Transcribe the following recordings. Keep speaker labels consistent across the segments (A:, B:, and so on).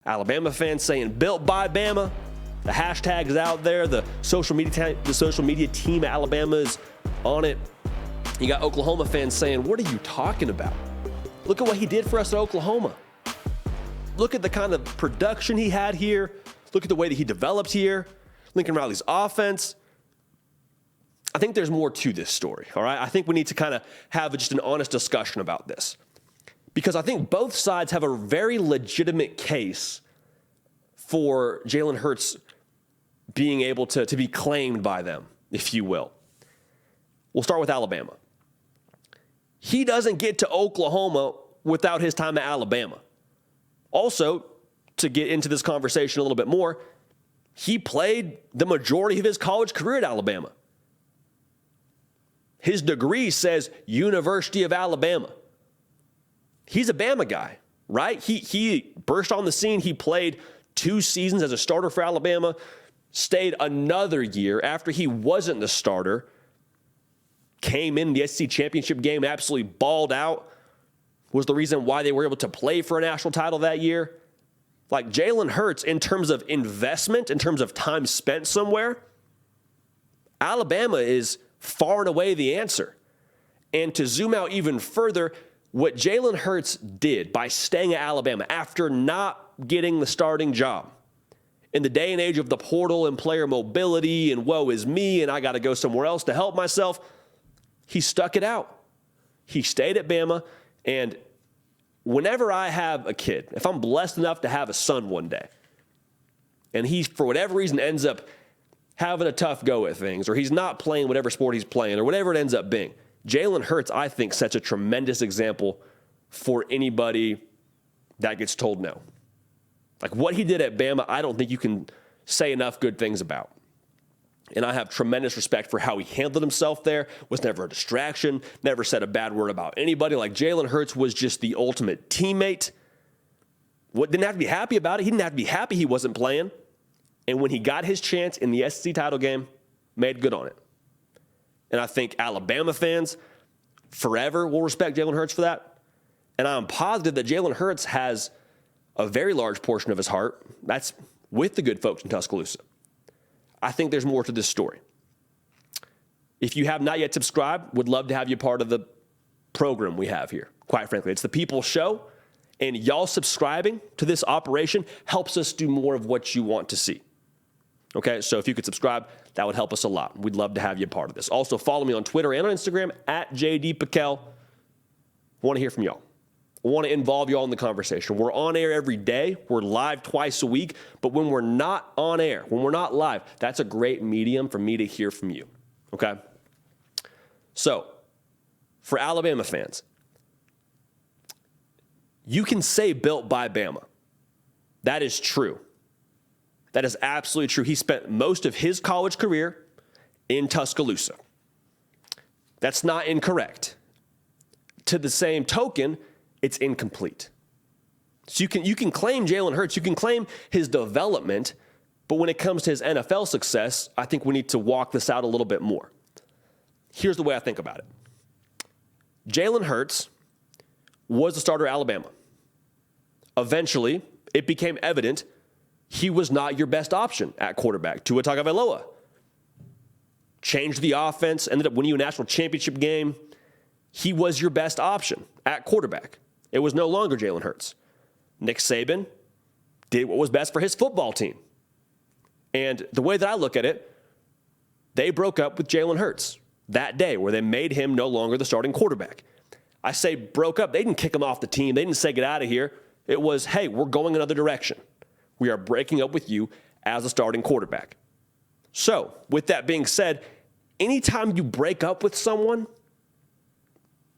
A: Alabama fans saying built by Bama. The hashtag is out there. The social media team at Alabama is on it. You got Oklahoma fans saying, what are you talking about? Look at what he did for us at Oklahoma. Look at the kind of production he had here. Look at the way that he developed here. Lincoln Riley's offense. I think there's more to this story, all right? I think we need to kind of have just an honest discussion about this. Because I think both sides have a very legitimate case for Jalen Hurts being able to be claimed by them, if you will. We'll start with Alabama. He doesn't get to Oklahoma without his time at Alabama. Also, to get into this conversation a little bit more, he played the majority of his college career at Alabama. His degree says University of Alabama. He's a Bama guy, right? He burst on the scene. He played 2 seasons as a starter for Alabama, stayed another year after he wasn't the starter, came in the SEC championship game, absolutely balled out, was the reason why they were able to play for a national title that year. Like Jalen Hurts, in terms of investment, in terms of time spent somewhere, Alabama is far and away the answer. And to zoom out even further, what Jalen Hurts did by staying at Alabama after not getting the starting job, in the day and age of the portal and player mobility and woe is me and I got to go somewhere else to help myself, he stuck it out. He stayed at Bama. And whenever I have a kid, if I'm blessed enough to have a son one day, and he, for whatever reason, ends up having a tough go at things, or he's not playing whatever sport he's playing, or whatever it ends up being, Jalen Hurts, I think, sets a tremendous example for anybody that gets told no. Like what he did at Bama, I don't think you can say enough good things about. And I have tremendous respect for how he handled himself there, was never a distraction, never said a bad word about anybody. Like Jalen Hurts was just the ultimate teammate. Didn't have to be happy about it. He didn't have to be happy he wasn't playing. And when he got his chance in the SEC title game, made good on it. And I think Alabama fans forever will respect Jalen Hurts for that. And I'm positive that Jalen Hurts has a very large portion of his heart that's with the good folks in Tuscaloosa. I think there's more to this story. If you have not yet subscribed, would love to have you part of the program we have here. Quite frankly, it's the People's Show, and y'all subscribing to this operation helps us do more of what you want to see. Okay, so if you could subscribe, that would help us a lot. We'd love to have you a part of this. Also, follow me on Twitter and on Instagram at JDPikel. I want to hear from y'all. I want to involve y'all in the conversation. We're on air every day. We're live twice a week. But when we're not on air, when we're not live, that's a great medium for me to hear from you. Okay? So, for Alabama fans, you can say built by Bama. That is true. That is absolutely true. He spent most of his college career in Tuscaloosa. That's not incorrect. To the same token, it's incomplete. So you can claim Jalen Hurts, you can claim his development, but when it comes to his NFL success, I think we need to walk this out a little bit more. Here's the way I think about it. Jalen Hurts was the starter at Alabama. Eventually, it became evident he was not your best option at quarterback. Tua Tagovailoa changed the offense, ended up winning you a national championship game. He was your best option at quarterback. It was no longer Jalen Hurts. Nick Saban did what was best for his football team. And the way that I look at it, they broke up with Jalen Hurts that day where they made him no longer the starting quarterback. I say broke up. They didn't kick him off the team. They didn't say get out of here. It was, hey, we're going another direction. We are breaking up with you as a starting quarterback. So, with that being said, anytime you break up with someone,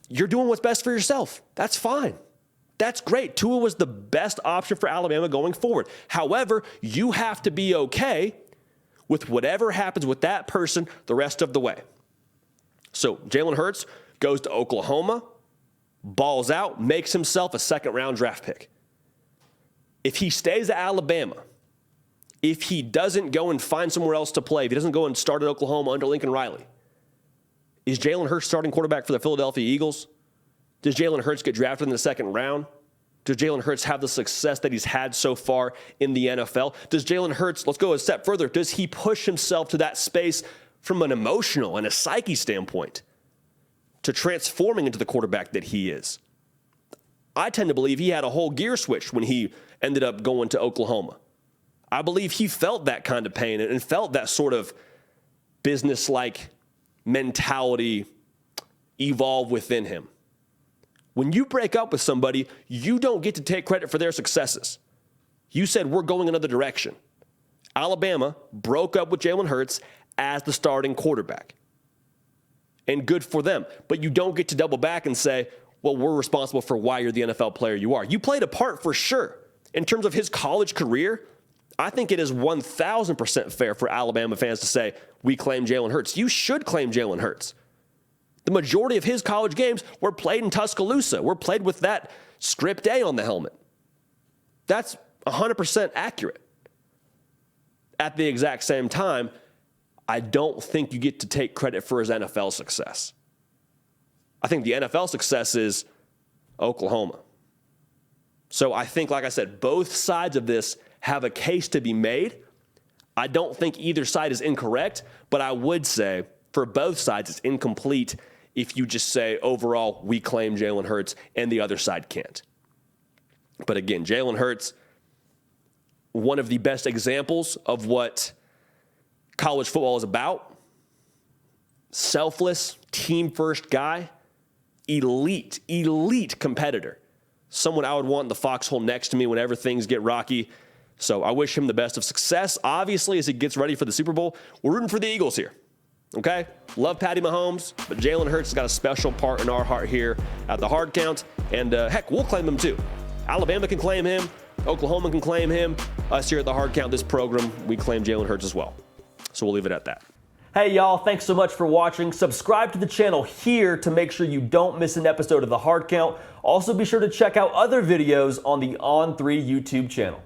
A: you're doing what's best for yourself. That's fine. That's great. Tua was the best option for Alabama going forward. However, you have to be okay with whatever happens with that person the rest of the way. So Jalen Hurts goes to Oklahoma, balls out, makes himself a second-round draft pick. If he stays at Alabama, if he doesn't go and find somewhere else to play, if he doesn't go and start at Oklahoma under Lincoln Riley, is Jalen Hurts starting quarterback for the Philadelphia Eagles? Does Jalen Hurts get drafted in the second round? Does Jalen Hurts have the success that he's had so far in the NFL? Does Jalen Hurts, let's go a step further, does he push himself to that space from an emotional and a psyche standpoint to transforming into the quarterback that he is? I tend to believe he had a whole gear switch when he ended up going to Oklahoma. I believe he felt that kind of pain and felt that sort of business-like mentality evolve within him. When you break up with somebody, you don't get to take credit for their successes. You said, we're going another direction. Alabama broke up with Jalen Hurts as the starting quarterback. And good for them. But you don't get to double back and say, well, we're responsible for why you're the NFL player you are. You played a part for sure. In terms of his college career, I think it is 1,000% fair for Alabama fans to say, we claim Jalen Hurts. You should claim Jalen Hurts. The majority of his college games were played in Tuscaloosa, were played with that script A on the helmet. That's 100% accurate. At the exact same time, I don't think you get to take credit for his NFL success. I think the NFL success is Oklahoma. So I think, like I said, both sides of this have a case to be made. I don't think either side is incorrect, but I would say for both sides it's incomplete if you just say, overall, we claim Jalen Hurts and the other side can't. But again, Jalen Hurts, one of the best examples of what college football is about. Selfless, team-first guy, elite competitor. Someone I would want in the foxhole next to me whenever things get rocky. So I wish him the best of success. Obviously, as he gets ready for the Super Bowl, we're rooting for the Eagles here. Okay? Love Patty Mahomes, but Jalen Hurts has got a special part in our heart here at the Hard Count. And heck, we'll claim him too. Alabama can claim him. Oklahoma can claim him. Us here at the Hard Count, this program, we claim Jalen Hurts as well. So we'll leave it at that. Hey, y'all, thanks so much for watching. Subscribe to the channel here to make sure you don't miss an episode of the Hard Count. Also, be sure to check out other videos on the On3 YouTube channel.